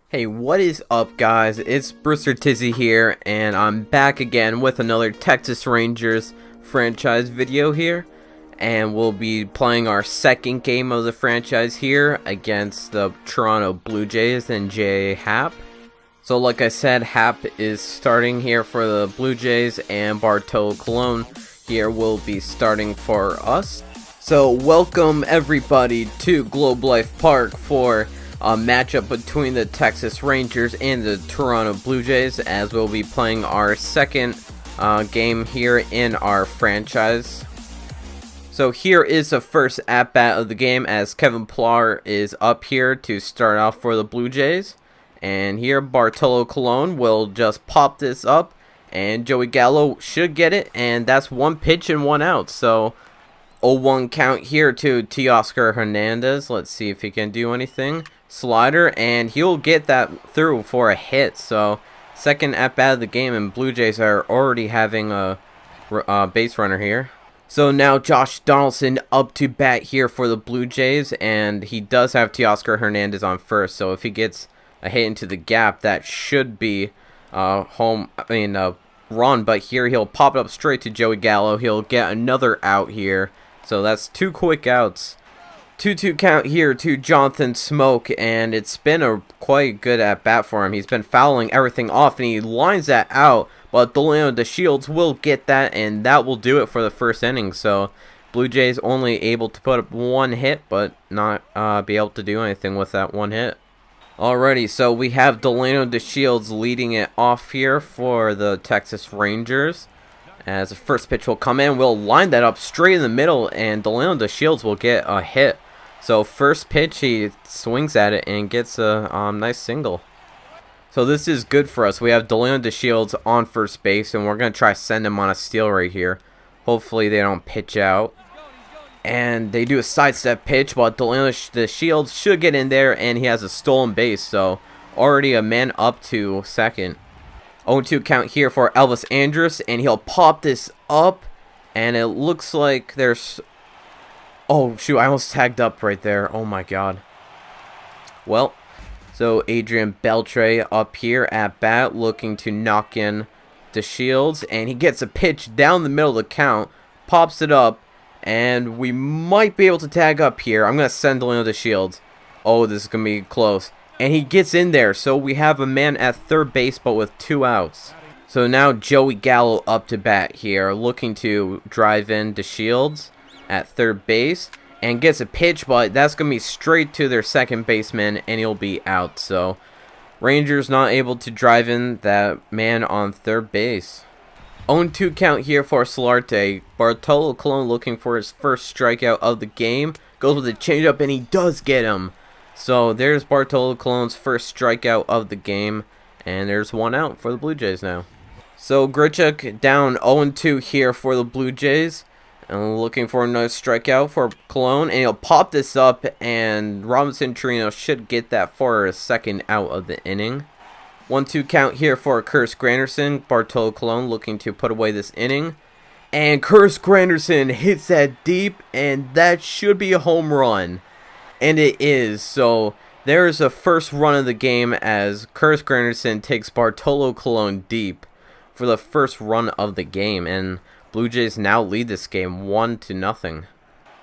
Hey, what is up, guys? It's Brewster Tizzy here, and I'm back again with another Texas Rangers franchise video here. And we'll be playing our second game of the franchise here against the Toronto Blue Jays and J. Happ. So like I said, Happ is starting here for the Blue Jays, and Bartolo Colon here will be starting for us. So welcome everybody to Globe Life Park for a matchup between the Texas Rangers and the Toronto Blue Jays, as we'll be playing our second game here in our franchise. So here is the first at-bat of the game, as Kevin Pillar is up here to start off for the Blue Jays. And here Bartolo Colon will just pop this up, and Joey Gallo should get it, and that's one pitch and one out. So 0-1 count here to Teoscar Hernandez. Let's see if he can do anything. Slider, and he'll get that through for a hit. So second at bat of the game, and Blue Jays are already having a base runner here. So now Josh Donaldson up to bat here for the Blue Jays, and he does have Teoscar Hernandez on first. So if he gets a hit into the gap, that should be run. But here he'll pop it up straight to Joey Gallo. He'll get another out here. So that's two quick outs. 2-2 count here to Jonathan Smoke, and it's been a quite good at bat for him. He's been fouling everything off, and he lines that out, but Delano DeShields will get that, and that will do it for the first inning. So Blue Jays only able to put up one hit, but not be able to do anything with that one hit. Alrighty, so we have Delano DeShields leading it off here for the Texas Rangers. As the first pitch will come in, we'll line that up straight in the middle, and Delano DeShields will get a hit. So first pitch, he swings at it and gets a nice single. So this is good for us. We have Delano DeShields on first base, and we're going to try to send him on a steal right here. Hopefully they don't pitch out. And they do a sidestep pitch, but Delano DeShields should get in there, and he has a stolen base. So already a man up to second. 0-2 count here for Elvis Andrus, and he'll pop this up, and it looks like there's... Oh, shoot, I almost tagged up right there. Oh, my God. Well, so Adrian Beltre up here at bat, looking to knock in DeShields, and he gets a pitch down the middle of the count, pops it up, and we might be able to tag up here. I'm going to send Delano DeShields. Oh, this is going to be close. And he gets in there, so we have a man at third base, but with two outs. So now Joey Gallo up to bat here, looking to drive in DeShields at third base, and gets a pitch, but that's going to be straight to their second baseman, and he'll be out. So Rangers not able to drive in that man on third base. 0-2 count here for Solarte. Bartolo Colon looking for his first strikeout of the game. Goes with a changeup, and he does get him. So there's Bartolo Colon's first strikeout of the game, and there's one out for the Blue Jays now. So Grichuk down 0-2 here for the Blue Jays, and looking for another strikeout for Colon, and he'll pop this up, and Robinson Chirino should get that for a second out of the inning. 1-2 count here for Curtis Granderson. Bartolo Colon looking to put away this inning, and Curtis Granderson hits that deep, and that should be a home run. And it is. So there is a first run of the game, as Curtis Granderson takes Bartolo Colon deep for the first run of the game, and Blue Jays now lead this game 1-0.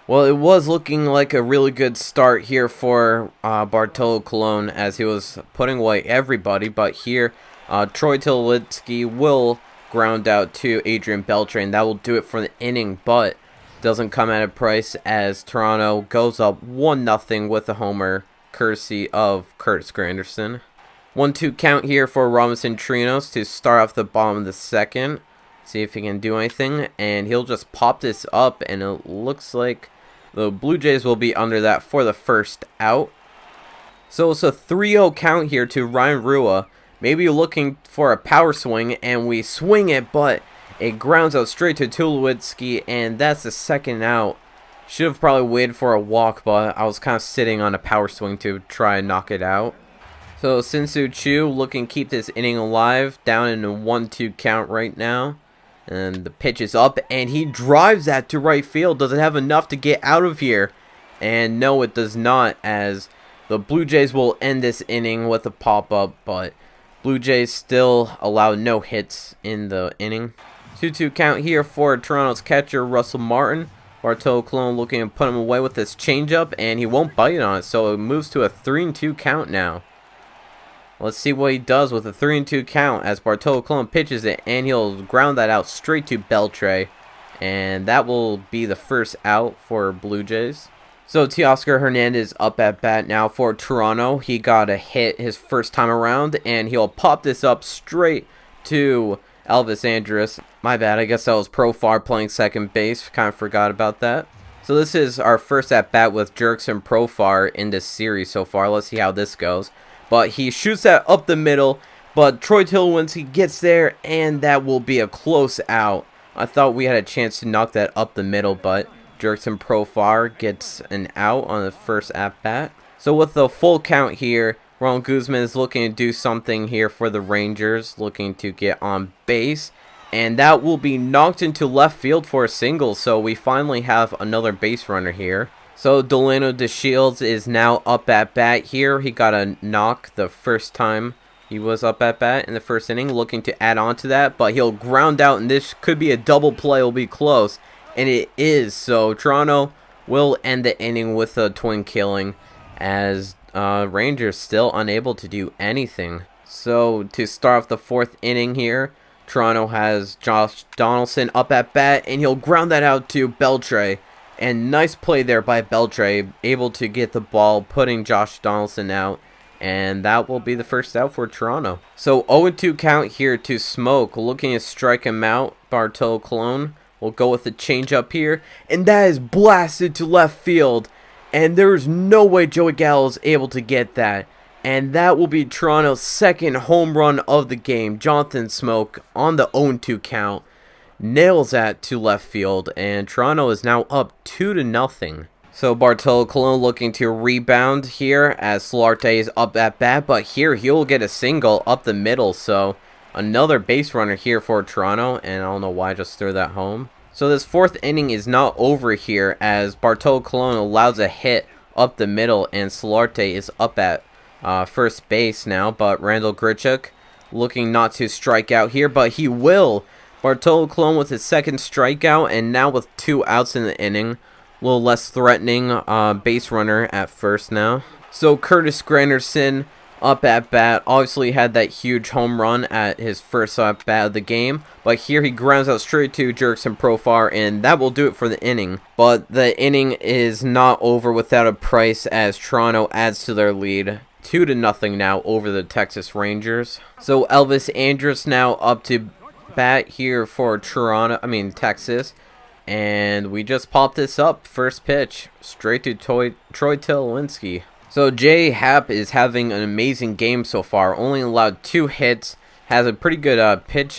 Well, it was looking like a really good start here for Bartolo Colon, as he was putting away everybody, but here Troy Tulowitzki will ground out to Adrian Beltre, and that will do it for the inning, but doesn't come at a price, as Toronto goes up 1-0 with a homer courtesy of Curtis Granderson. 1-2 count here for Robinson Chirinos to start off the bottom of the second. See if he can do anything, and he'll just pop this up, and it looks like the Blue Jays will be under that for the first out. So it's a 3-0 count here to Ryan Rua. Maybe looking for a power swing, and we swing it, but it grounds out straight to Tulowitzki, and that's the second out. Should have probably waited for a walk, but I was kind of sitting on a power swing to try and knock it out. So Sinsu Chu looking to keep this inning alive, down in a 1-2 count right now. And the pitch is up, and he drives that to right field. Does it have enough to get out of here? And no, it does not, as The Blue Jays will end this inning with a pop-up, but Blue Jays still allow no hits in the inning. 2-2 count here for Toronto's catcher, Russell Martin. Bartolo Colon looking to put him away with this changeup, and he won't bite on it, so it moves to a 3-2 count now. Let's see what he does with a 3-2 count as Bartolo Colon pitches it, and he'll ground that out straight to Beltre, and that will be the first out for Blue Jays. So Teoscar Hernandez up at bat now for Toronto. He got a hit his first time around, and he'll pop this up straight to Elvis Andrus. My bad, I guess that was Profar playing second base. Kind of forgot about that. So this is our first at bat with Jurickson Profar in this series so far. Let's see how this goes. But he shoots that up the middle, but Troy Tulowitzki gets there, and that will be a close out. I thought we had a chance to knock that up the middle, but Jurickson Profar gets an out on the first at-bat. So with the full count here, Ronald Guzman is looking to do something here for the Rangers, looking to get on base. And that will be knocked into left field for a single, so we finally have another base runner here. So Delano DeShields is now up at bat here. He got a knock the first time he was up at bat in the first inning, looking to add on to that. But he'll ground out, and this could be a double play. It'll be close. And it is, so Toronto will end the inning with a twin killing as Rangers still unable to do anything. So to start off the fourth inning here, Toronto has Josh Donaldson up at bat, and he'll ground that out to Beltre. And nice play there by Beltre, able to get the ball, putting Josh Donaldson out. And that will be the first out for Toronto. So 0-2 count here to Smoke, looking to strike him out. Bartolo Colon will go with the changeup here, and that is blasted to left field, and there's no way Joey Gallo is able to get that, and that will be Toronto's second home run of the game. Jonathan Smoke on the 0-2 count nails that to left field, and Toronto is now up 2-0. So Bartolo Colon looking to rebound here as Solarte is up at bat, but here he'll get a single up the middle, so another base runner here for Toronto, and I don't know why I just threw that home. So this fourth inning is not over here as Bartolo Colon allows a hit up the middle, and Solarte is up at first base now, but Randall Grichuk looking not to strike out here, but he will. Bartolo Colon with his second strikeout, and now with 2 outs in the inning. A little less threatening base runner at first now. So Curtis Granderson up at bat, obviously had that huge home run at his first at bat of the game, but here he grounds out straight to Jurickson Profar, and that will do it for the inning. But the inning is not over without a price as Toronto adds to their lead 2-0 now over the Texas Rangers. So Elvis Andrus now up to bat here for Texas, and we just popped this up. First pitch straight to Troy Tulowitzki. So Jay Happ is having an amazing game so far. Only allowed 2 hits. Has a pretty good pitch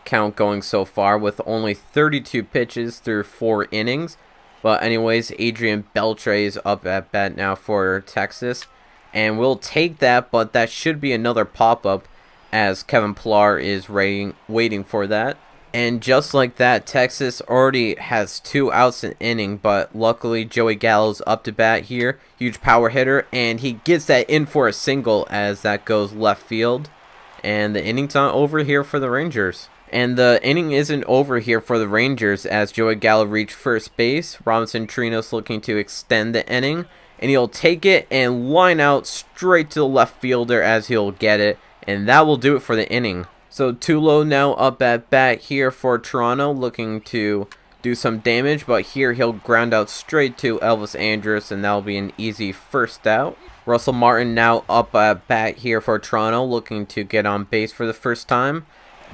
count going so far with only 32 pitches through 4 innings. But anyways, Adrian Beltre is up at bat now for Texas. And we'll take that, but that should be another pop-up as Kevin Pillar is waiting for that. And just like that, Texas already has 2 outs in inning, but luckily Joey Gallo's up to bat here. Huge power hitter, and he gets that in for a single as that goes left field. And the inning's not over here for the Rangers. And the inning isn't over here for the Rangers as Joey Gallo reached first base. Robinson Trinos looking to extend the inning, and he'll take it and line out straight to the left fielder as he'll get it. And that will do it for the inning. So Tulo now up at bat here for Toronto, looking to do some damage, but here he'll ground out straight to Elvis Andrus, and that'll be an easy first out. Russell Martin now up at bat here for Toronto, looking to get on base for the first time,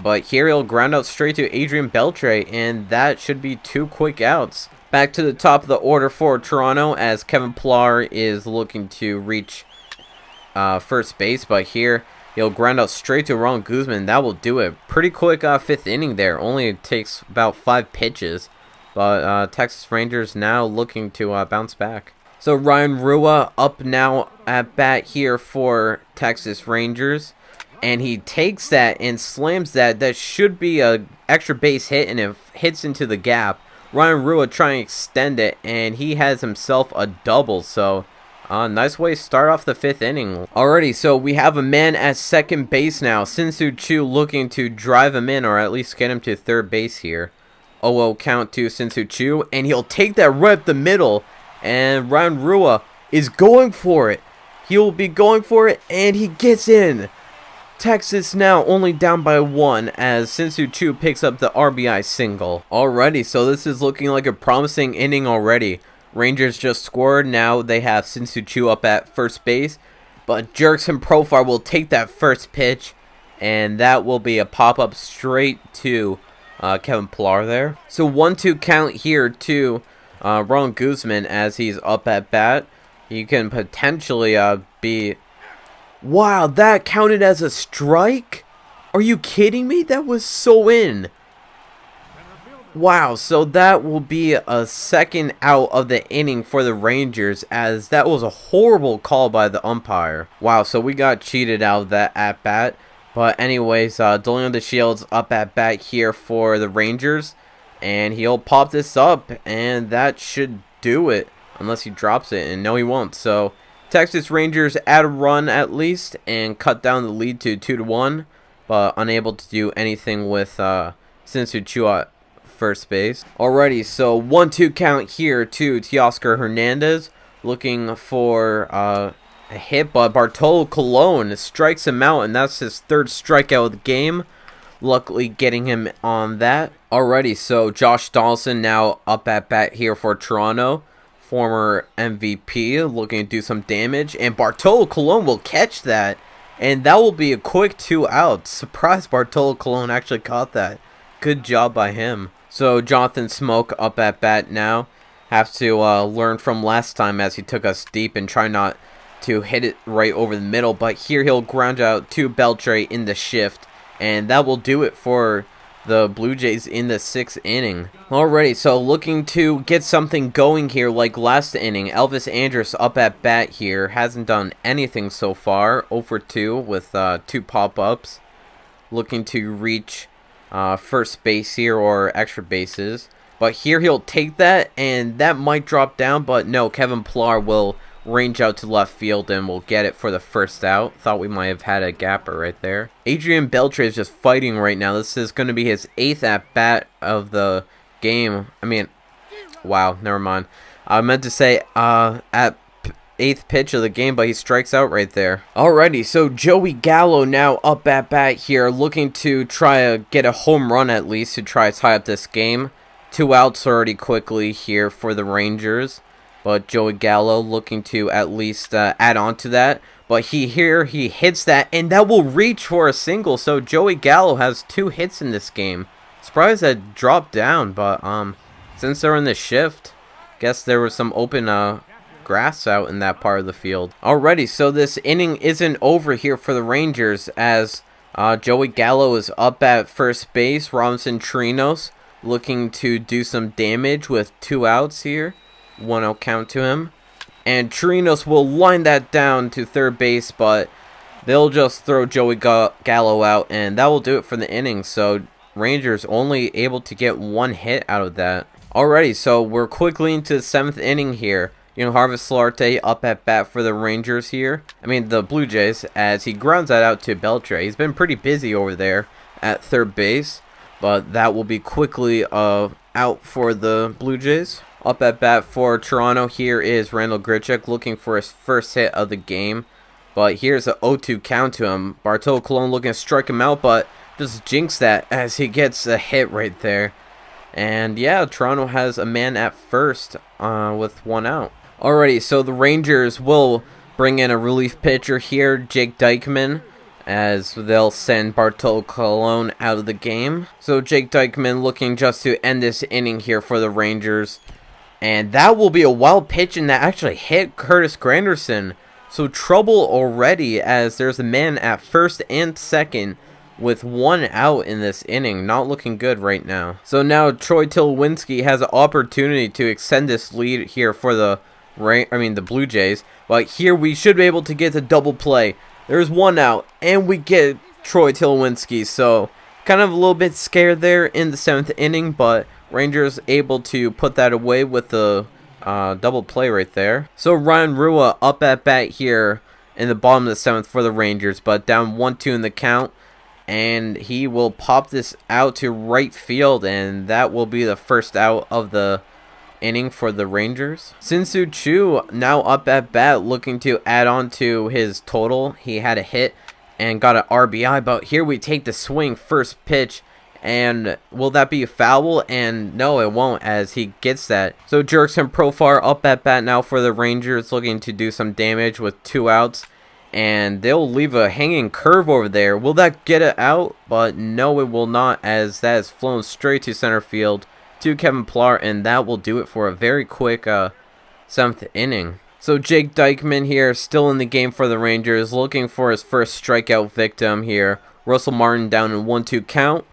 but here he'll ground out straight to Adrian Beltre, and that should be 2 quick outs. Back to the top of the order for Toronto as Kevin Pillar is looking to reach first base, but here he'll ground out straight to Ron Guzman. That will do it. Pretty quick 5th inning there. Only takes about 5 pitches. But Texas Rangers now looking to bounce back. So Ryan Rua up now at bat here for Texas Rangers. And he takes that and slams that. That should be a extra base hit, and it hits into the gap. Ryan Rua trying to extend it, and he has himself a double. So Nice way to start off the 5th inning. Alrighty, so we have a man at second base now. Shin-Soo Choo looking to drive him in, or at least get him to third base here. 0-0 count to Shin-Soo Choo, and he'll take that right up the middle. And Ryan Rua is going for it. He'll be going for it, and he gets in. Texas now only down by 1 as Shin-Soo Choo picks up the RBI single. Alrighty, so this is looking like a promising inning already. Rangers just scored. Now they have Shin-Soo Choo up at first base, but Jerkson Profar will take that first pitch, and that will be a pop-up straight to Kevin Pillar there. So 1-2 count here to Ron Guzman as he's up at bat. He can potentially be... Wow, that counted as a strike? Are you kidding me? That was so in. Wow, so that will be a second out of the inning for the Rangers, as that was a horrible call by the umpire. Wow, so we got cheated out of that at-bat. But anyways, Dolian DeShields up at bat here for the Rangers, and he'll pop this up, and that should do it, unless he drops it, and no he won't. So Texas Rangers add a run at least, and cut down the lead to 2-1, but unable to do anything with Shin-Soo Choo at first base. Alrighty, so 1-2 count here to Teoscar Hernandez, looking for a hit, but Bartolo Colon strikes him out, and that's his 3rd strikeout of the game. Luckily getting him on that. Alrighty, so Josh Donaldson now up at bat here for Toronto. Former MVP looking to do some damage, and Bartolo Colon will catch that, and that will be a quick 2 outs. Surprised Bartolo Colon actually caught that. Good job by him. So Jonathan Smoke up at bat now. Have to learn from last time as he took us deep and try not to hit it right over the middle. But here he'll ground out to Beltre in the shift. And that will do it for the Blue Jays in the 6th inning. Alrighty, so looking to get something going here like last inning. Elvis Andrus up at bat here. Hasn't done anything so far. 0 for 2 with 2 pop-ups. Looking to reach first base here, or extra bases, but here he'll take that, and that might drop down, but no, Kevin Pillar will range out to left field and will get it for the first out. Thought we might have had a gapper right there. Adrian Beltre is just fighting right now. This is going to be his 8th at bat of the game. I mean, wow, never mind. I meant to say at 8th pitch of the game, but he strikes out right there. Alrighty, so Joey Gallo now up at bat here, looking to try to get a home run at least to try to tie up this game. 2 outs already quickly here for the Rangers, but Joey Gallo looking to at least add on to that. But he hits that, and that will reach for a single. So Joey Gallo has 2 hits in this game. Surprised that dropped down, but since they're in the shift, guess there was some open grass out in that part of the field. Alrighty, so this inning isn't over here for the Rangers, as Joey Gallo is up at first base. Robinson Chirinos looking to do some damage with 2 outs here. 1-0 count to him, and Chirinos will line that down to third base, but they'll just throw Joey Gallo out, and that will do it for the inning. So Rangers only able to get 1 hit out of that. Alrighty, so we're quickly into the 7th inning here. Harvest Solarte up at bat for the Rangers here. I mean, the Blue Jays, as he grounds that out to Beltre. He's been pretty busy over there at third base, but that will be quickly out for the Blue Jays. Up at bat for Toronto here is Randall Grichuk, looking for his first hit of the game. But here's a 0-2 count to him. Bartolo Colon looking to strike him out, but just jinx that as he gets a hit right there. And yeah, Toronto has a man at first with 1 out. Alrighty, so the Rangers will bring in a relief pitcher here, Jake Dykman, as they'll send Bartolo Colon out of the game. So Jake Dykman looking just to end this inning here for the Rangers. And that will be a wild pitch, and that actually hit Curtis Granderson. So trouble already, as there's a man at first and second with 1 out in this inning. Not looking good right now. So now Troy Tulowitzki has an opportunity to extend this lead here for the Blue Jays. But here we should be able to get the double play. There's 1 out, and we get Troy Tulowitzki. So kind of a little bit scared there in the 7th inning, but Rangers able to put that away with the double play right there. So Ryan Rua up at bat here in the bottom of the 7th for the Rangers, but down 1-2 in the count. And he will pop this out to right field, and that will be the first out of the inning for the Rangers. Shin-Soo Choo now up at bat, looking to add on to his total. He had a hit and got an RBI, but here we take the swing, first pitch, and will that be a foul? And no, it won't, as he gets that. So Jurickson Profar up at bat now for the Rangers, looking to do some damage with 2 outs. And they'll leave a hanging curve over there. Will that get it out? But no, it will not, as that is flown straight to center field to Kevin Pillar, and that will do it for a very quick 7th inning. So Jake Dykman here, still in the game for the Rangers, looking for his first strikeout victim here. Russell Martin down in 1-2 count.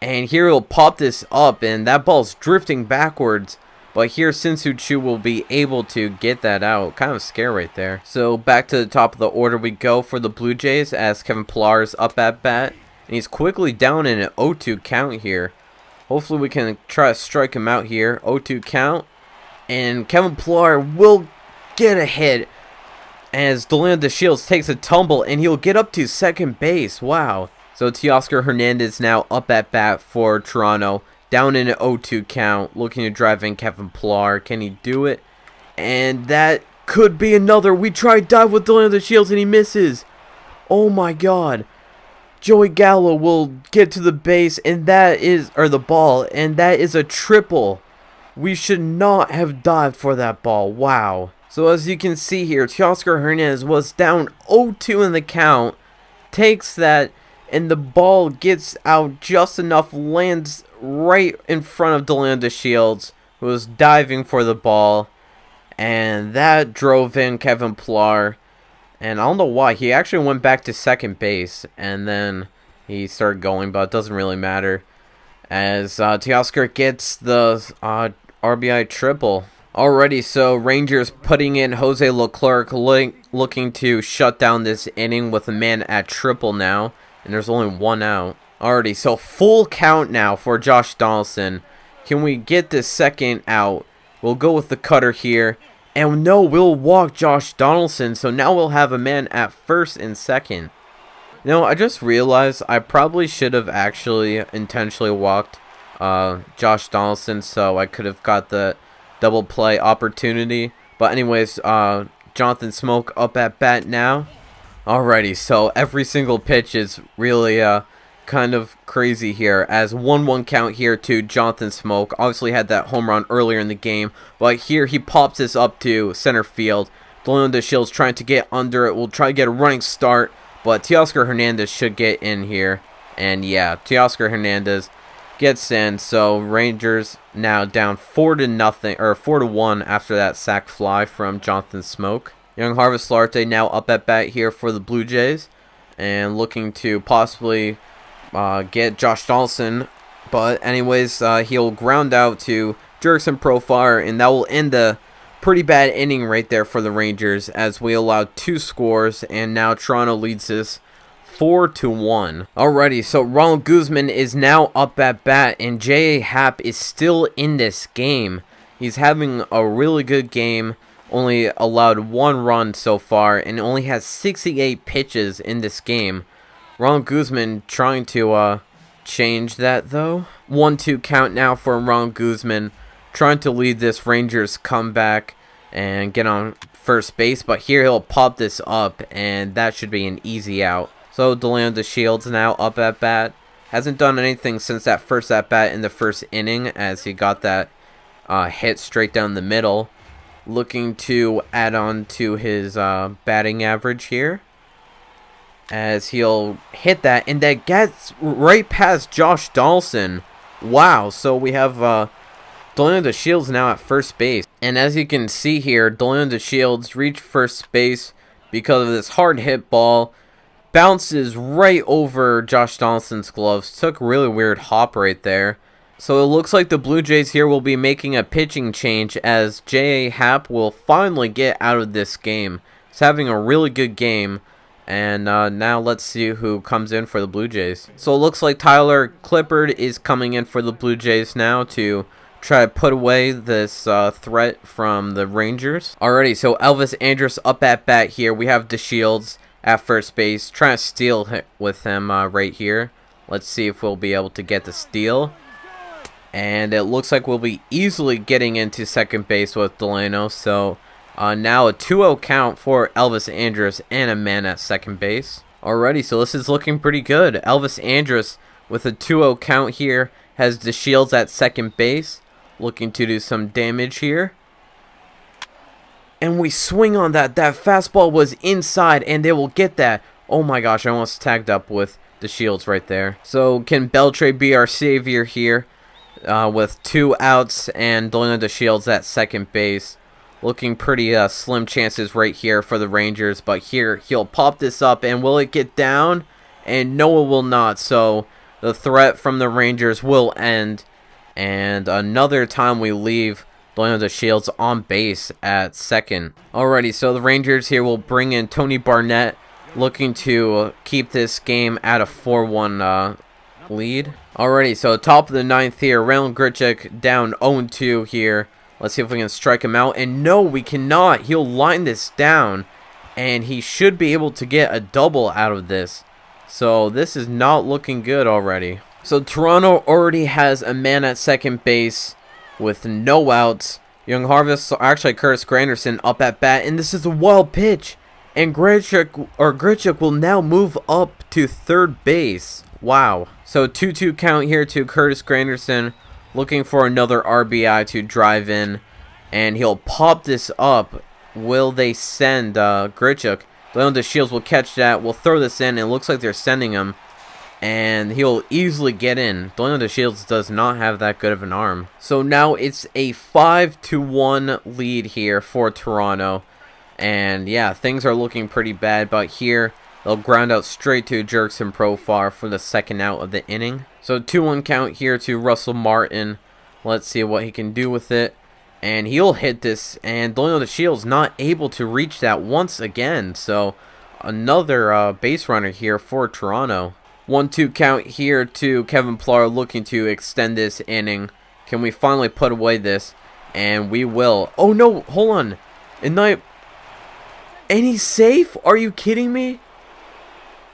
And here he'll pop this up, and that ball's drifting backwards. But here, Shin-Soo Choo will be able to get that out. Kind of a scare right there. So back to the top of the order we go for the Blue Jays, as Kevin Pillar is up at bat. And he's quickly down in an 0-2 count here. Hopefully we can try to strike him out here. 0-2 count. And Kevin Pillar will get a hit, as Delano DeShields takes a tumble, and he'll get up to second base. Wow. So Teoscar Hernandez now up at bat for Toronto. Down in an 0-2 count, looking to drive in Kevin Pillar. Can he do it? And that could be another. We tried dive with Delano DeShields, and he misses. Oh my god. Joey Gallo will get to the base, and that is, or the ball, and that is a triple. We should not have dived for that ball. Wow. So as you can see here, Teoscar Hernandez was down 0-2 in the count. Takes that, and the ball gets out just enough, lands right in front of Delano DeShields, who was diving for the ball, and that drove in Kevin Pillar. And I don't know why, he actually went back to second base, and then he started going, but it doesn't really matter, as Teoscar gets the RBI triple. Alrighty, so Rangers putting in Jose Leclerc, looking to shut down this inning with a man at triple now, and there's only 1 out. Alrighty, so full count now for Josh Donaldson. Can we get this second out? We'll go with the cutter here. And no, we'll walk Josh Donaldson. So now we'll have a man at first and second. You know, I just realized I probably should have actually intentionally walked Josh Donaldson, so I could have got the double play opportunity. But anyways, Jonathan Smoke up at bat now. Alrighty, so every single pitch is really kind of crazy here, as 1-1 count here to Jonathan Smoke. Obviously had that home run earlier in the game, but here he pops this up to center field. Delano DeShields trying to get under it. We'll try to get a running start, but Teoscar Hernandez should get in here. And yeah, Teoscar Hernandez gets in. So Rangers now down 4-0 or 4-1 after that sac fly from Jonathan Smoke. Young Harvest Larte now up at bat here for the Blue Jays, and looking to possibly get Josh Donaldson, but anyways, he'll ground out to Jurickson Profar, and that will end the pretty bad inning right there for the Rangers, as we allowed 2 scores, and now Toronto leads this 4-1. Alrighty, so Ronald Guzman is now up at bat, and J.A. Happ is still in this game. He's having a really good game, only allowed 1 run so far, and only has 68 pitches in this game. Ronald Guzman trying to change that though. 1-2 count now for Ronald Guzman, trying to lead this Rangers comeback and get on first base, but here he'll pop this up, and that should be an easy out. So Delano DeShields now up at bat. Hasn't done anything since that first at bat in the first inning, as he got that hit straight down the middle. Looking to add on to his batting average here, as he'll hit that, and that gets right past Josh Donaldson. Wow, so we have Delano DeShields now at first base. And as you can see here, Delano DeShields reached first base because of this hard hit ball. Bounces right over Josh Donaldson's gloves. Took a really weird hop right there. So it looks like the Blue Jays here will be making a pitching change, as J.A. Happ will finally get out of this game. He's having a really good game. And now let's see who comes in for the Blue Jays. So it looks like Tyler Clippard is coming in for the Blue Jays now to try to put away this threat from the Rangers. Alrighty, so Elvis Andrus up at bat here. We have DeShields at first base, trying to steal with him right here. Let's see if we'll be able to get the steal. And it looks like we'll be easily getting into second base with Delano. So now a 2-0 count for Elvis Andrus and a man at second base. Alrighty, so this is looking pretty good. Elvis Andrus with a 2-0 count here has DeShields at second base, looking to do some damage here. And we swing on that. That fastball was inside, and they will get that. Oh my gosh, I almost tagged up with DeShields right there. So can Beltre be our savior here with 2 outs and Delano DeShields at second base? Looking pretty slim chances right here for the Rangers, but here he'll pop this up, and will it get down? And no, it will not. So the threat from the Rangers will end, and another time we leave Delano DeShields on base at second. Alrighty, so the Rangers here will bring in Tony Barnett, looking to keep this game at a 4-1 lead. Alrighty, so top of the 9th here, Raylan Grichuk down 0-2 here. Let's see if we can strike him out. And no, we cannot. He'll line this down, and he should be able to get a double out of this. So this is not looking good already. So Toronto already has a man at second base with no outs. Young Harvest, actually Curtis Granderson up at bat, and this is a wild pitch. And Grichuk will now move up to third base. Wow. So 2-2 count here to Curtis Granderson, looking for another RBI to drive in, and he'll pop this up. Will they send Grichuk? Delano DeShields will catch that. We'll throw this in. It looks like they're sending him, and he'll easily get in. Delano DeShields does not have that good of an arm. So now it's a 5-1 lead here for Toronto, and yeah, things are looking pretty bad. But here they'll ground out straight to Jurickson Profar for the second out of the inning. So 2-1 count here to Russell Martin. Let's see what he can do with it. And he'll hit this, and Delano DeShields not able to reach that once again. So another base runner here for Toronto. 1-2 count here to Kevin Pillar, looking to extend this inning. Can we finally put away this? And we will. Oh no, hold on. And he's safe? Are you kidding me?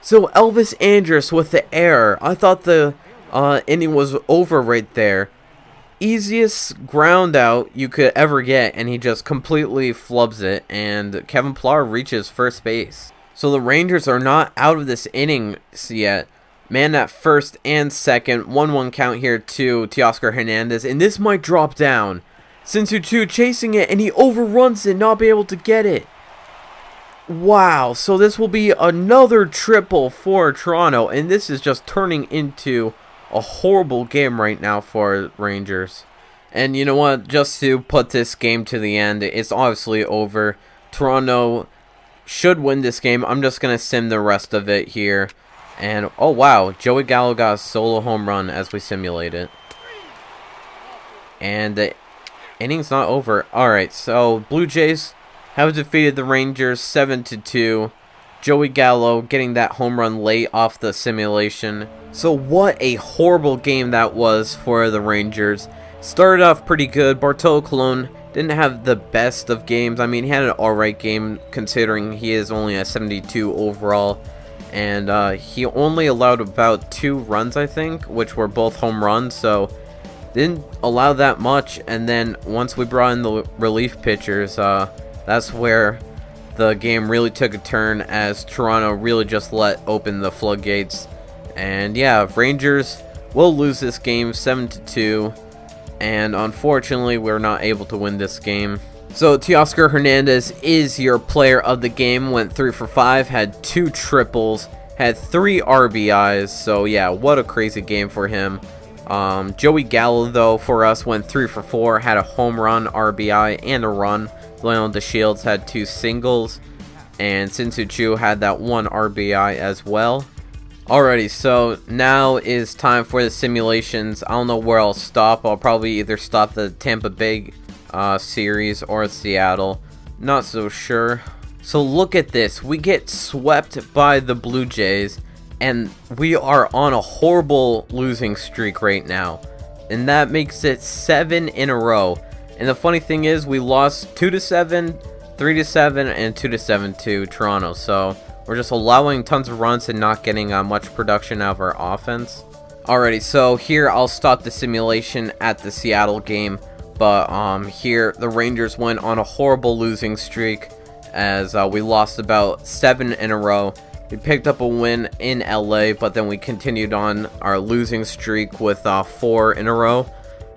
So Elvis Andrus with the error. I thought the inning was over right there. Easiest ground out you could ever get, and he just completely flubs it, and Kevin Pillar reaches first base. So the Rangers are not out of this inning yet. Man at first and second. 1-1 count here to Teoscar Hernandez, and this might drop down. Sinsu Chu chasing it, and he overruns it, not be able to get it. Wow, so this will be another triple for Toronto, and this is just turning into a horrible game right now for Rangers. And you know what, just to put this game to the end, it's obviously over. Toronto should win this game. I'm just going to sim the rest of it here. And oh wow, Joey Gallo got a solo home run as we simulate it. And the inning's not over. Alright, so Blue Jays have defeated the Rangers 7-2. Joey Gallo getting that home run late off the simulation. So what a horrible game that was for the Rangers. Started off pretty good. Bartolo Colon didn't have the best of games. I mean, he had an alright game considering he is only a 72 overall. And he only allowed about 2 runs, I think, which were both home runs. So didn't allow that much. And then once we brought in the relief pitchers, that's where the game really took a turn, as Toronto really just let open the floodgates. And yeah, Rangers will lose this game 7-2, and unfortunately we're not able to win this game. So Teoscar Hernandez is your player of the game. Went 3 for 5, had 2 triples, had 3 RBIs. So yeah, what a crazy game for him. Joey Gallo though for us went 3 for 4, had a home run, RBI, and a run. Delano DeShields had 2 singles, and Sinsu Chu had that 1 RBI as well. Alrighty, so now is time for the simulations. I don't know where I'll stop. I'll probably either stop the Tampa Bay series or Seattle. Not so sure. So look at this. We get swept by the Blue Jays, and we are on a horrible losing streak right now. and that makes it 7 in a row. And the funny thing is, we lost 2-7, 3-7, and 2-7 to Toronto. So we're just allowing tons of runs and not getting much production out of our offense. Alrighty, so here I'll stop the simulation at the Seattle game. But here the Rangers went on a horrible losing streak as we lost about 7 in a row. We picked up a win in LA, but then we continued on our losing streak with 4 in a row.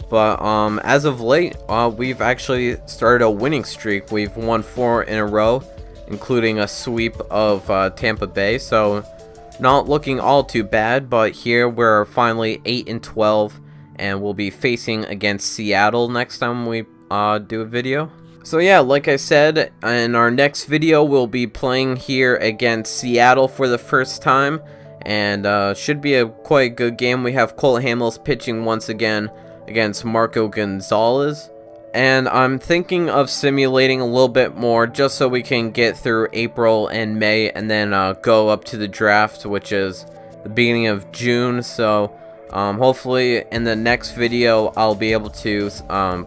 But as of late, we've actually started a winning streak. We've won 4 in a row, including a sweep of Tampa Bay. So not looking all too bad, but here we're finally 8-12, and we'll be facing against Seattle next time we do a video. So yeah, like I said, in our next video, we'll be playing here against Seattle for the first time, and should be a quite good game. We have Cole Hamels pitching once again against Marco Gonzalez, and I'm thinking of simulating a little bit more just so we can get through April and May, and then go up to the draft, which is the beginning of June. So hopefully in the next video I'll be able to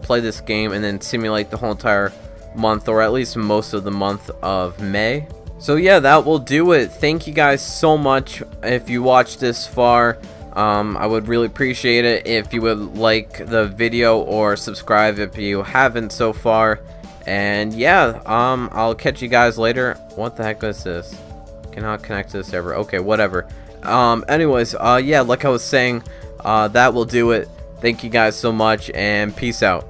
play this game and then simulate the whole entire month, or at least most of the month of May. So yeah, that will do it. Thank you guys so much if you watched this far. I would really appreciate it if you would like the video or subscribe if you haven't so far. And yeah, I'll catch you guys later. What the heck is this? Cannot connect to the server. Okay, whatever. Anyways, yeah, like I was saying, that will do it. Thank you guys so much, and peace out.